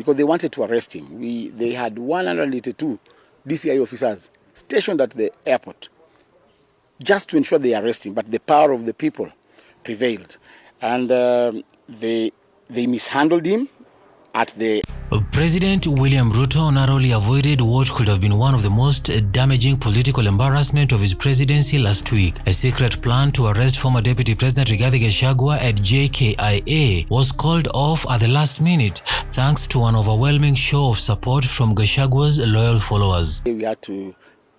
because they wanted to arrest him. They had 182 DCI officers stationed at the airport just to ensure they arrest him, but the power of the people prevailed. And they mishandled him at the... President William Ruto narrowly avoided what could have been one of the most damaging political embarrassment of his presidency last week. A secret plan to arrest former Deputy President Rigathi Gachagua at JKIA was called off at the last minute thanks to an overwhelming show of support from Gachagua's loyal followers. We had to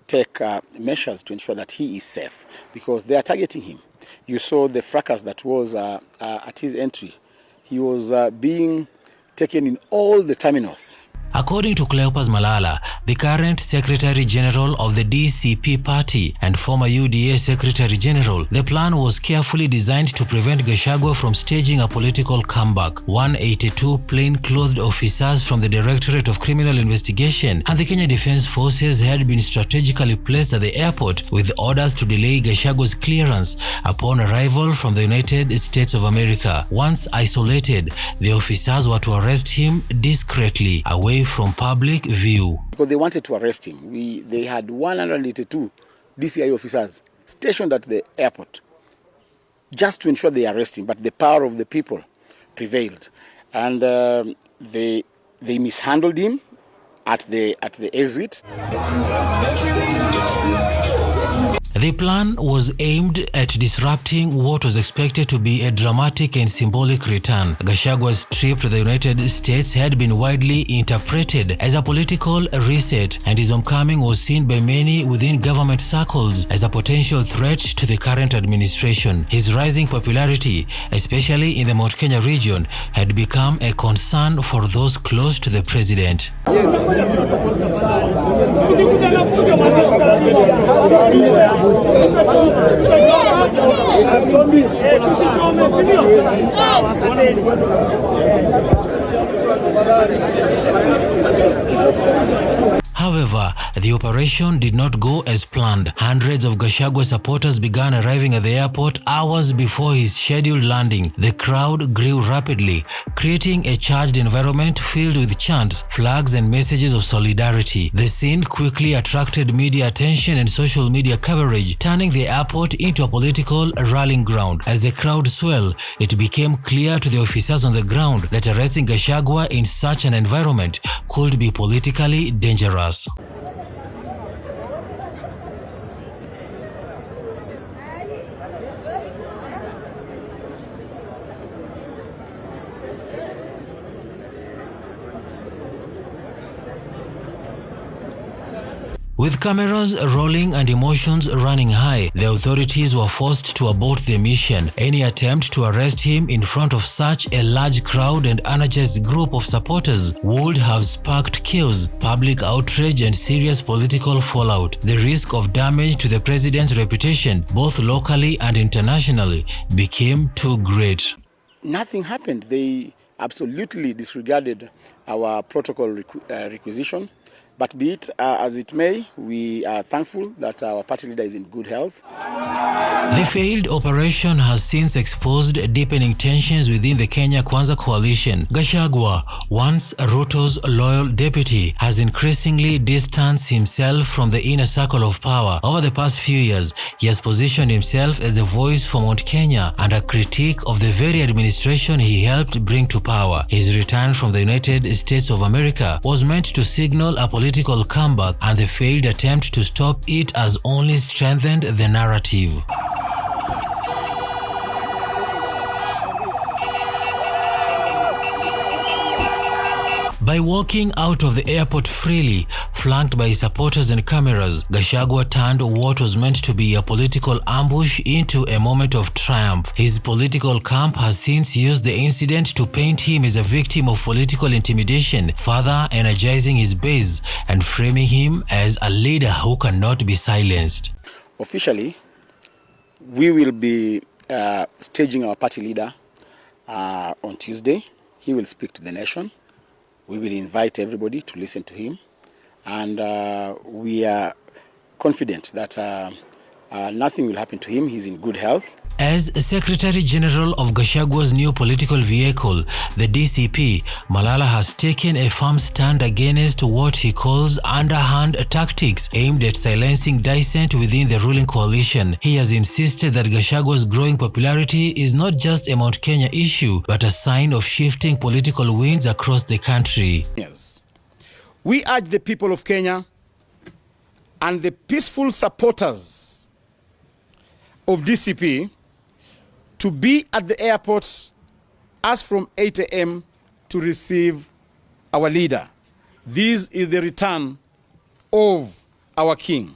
take measures to ensure that he is safe because they are targeting him. You saw the fracas that was at his entry. He was being taken in all the terminals. According to CLEOPAS MALALA, the current Secretary General of the DCP party and former UDA Secretary General, the plan was carefully designed to prevent Gachagua from staging a political comeback. 182 plain-clothed officers from the Directorate of Criminal Investigation and the Kenya Defence Forces had been strategically placed at the airport with orders to delay Gachagua's clearance upon arrival from the United States of America. Once isolated, the officers were to arrest him discreetly, away from public view. Because they wanted to arrest him. They had 182 DCI officers stationed at the airport just to ensure they arrest him, but the power of the people prevailed. And they mishandled him at the exit. The plan was aimed at disrupting what was expected to be a dramatic and symbolic return. Gachagua's trip to the United States had been widely interpreted as a political reset, and his homecoming was seen by many within government circles as a potential threat to the current administration. His rising popularity, especially in the Mount Kenya region, had become a concern for those close to the president. However, the operation did not go as planned. Hundreds of Gachagua supporters began arriving at the airport hours before his scheduled landing. The crowd grew rapidly, creating a charged environment filled with chants, flags, and messages of solidarity. The scene quickly attracted media attention and social media coverage, turning the airport into a political rallying ground. As the crowd swelled, it became clear to the officers on the ground that arresting Gachagua in such an environment could be politically dangerous. With cameras rolling and emotions running high, the authorities were forced to abort the mission. Any attempt to arrest him in front of such a large crowd and energized group of supporters would have sparked chaos, public outrage, and serious political fallout. The risk of damage to the president's reputation, both locally and internationally, became too great. Nothing happened. They absolutely disregarded our protocol requisition. But be it as it may, we are thankful that our party leader is in good health. The failed operation has since exposed deepening tensions within the Kenya Kwanza coalition. Gachagua, once Ruto's loyal deputy, has increasingly distanced himself from the inner circle of power. Over the past few years, he has positioned himself as a voice for Mount Kenya and a critique of the very administration he helped bring to power. His return from the United States of America was meant to signal a political comeback, and the failed attempt to stop it has only strengthened the narrative. By walking out of the airport freely, flanked by supporters and cameras, Gachagua turned what was meant to be a political ambush into a moment of triumph. His political camp has since used the incident to paint him as a victim of political intimidation, further energizing his base and framing him as a leader who cannot be silenced. Officially, we will be staging our party leader on Tuesday. He will speak to the nation. We will invite everybody to listen to him, and we are confident that nothing will happen to him. He's in good health. As Secretary General of GACHAGUA'S new political vehicle, the DCP, Malala has taken a firm stand against what he calls underhand tactics aimed at silencing dissent within the ruling coalition. He has insisted that GACHAGUA'S growing popularity is not just a Mount Kenya issue, but a sign of shifting political winds across the country. Yes. We urge the people of Kenya and the peaceful supporters of DCP to be at the airports as from 8 a.m. to receive our leader. This is the return of our king.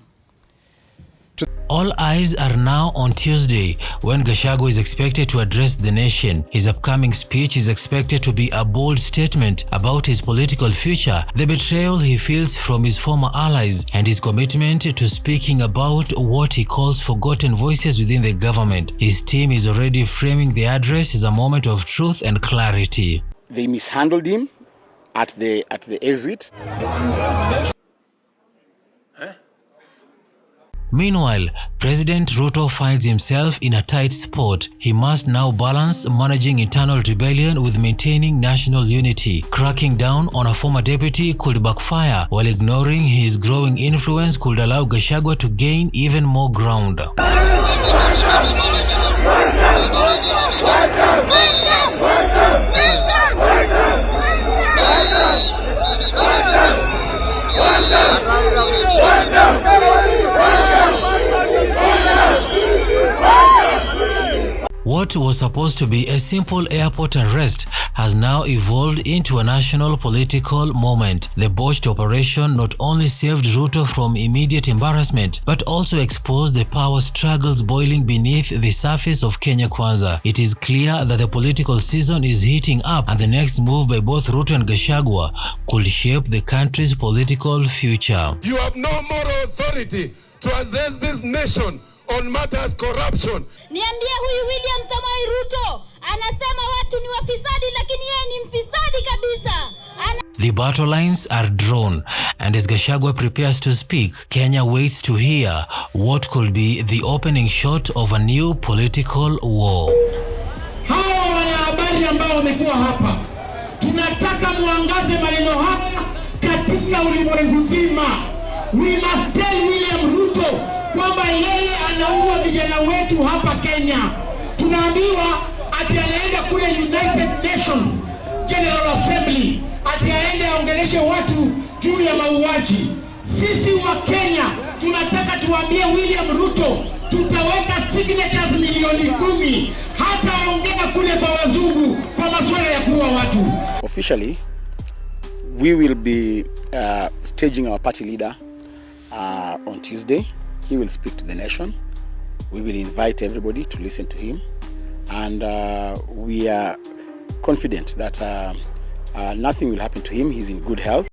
All eyes are now on Tuesday, when Gachagua is expected to address the nation. His upcoming speech is expected to be a bold statement about his political future, the betrayal he feels from his former allies, and his commitment to speaking about what he calls forgotten voices within the government. His team is already framing the address as a moment of truth and clarity. They mishandled him at the exit. Meanwhile, President Ruto finds himself in a tight spot. He must now balance managing internal rebellion with maintaining national unity. Cracking down on a former deputy could backfire, while ignoring his growing influence could allow Gachagua to gain even more ground. What was supposed to be a simple airport arrest has now evolved into a national political moment. The botched operation not only saved Ruto from immediate embarrassment, but also exposed the power struggles boiling beneath the surface of Kenya Kwanza. It is clear that the political season is heating up, and the next move by both Ruto and Gachagua could shape the country's political future. You have no moral authority to address this nation on matters corruption. Niambie huyu William Samoei Ruto anasema watu ni wafisadi, lakini yeye ni mfisadi kabisa. The battle lines are drawn, and as Gachagua prepares to speak, Kenya waits to hear what could be the opening shot of a new political war. Hawa wanahabari ambao wamekuwa hapa, tunataka muangaze maneno haya katika ulimwengu mzima. We must tell William Ruto kwamba yeye anaua vijana wetu hapa Kenya. Tunaambiwa ati anaenda kule United Nations General Assembly, ati aende aongeleshe watu juu ya mauaji. Sisi wa Kenya tunataka tuambie William Ruto tutaweka signatures milioni 10 hata aongea kule kwa wazungu kwa masuala ya kuua watu. Officially, we will be staging our party leader on Tuesday. He will speak to the nation. We will invite everybody to listen to him, and we are confident that nothing will happen to him. He's in good health.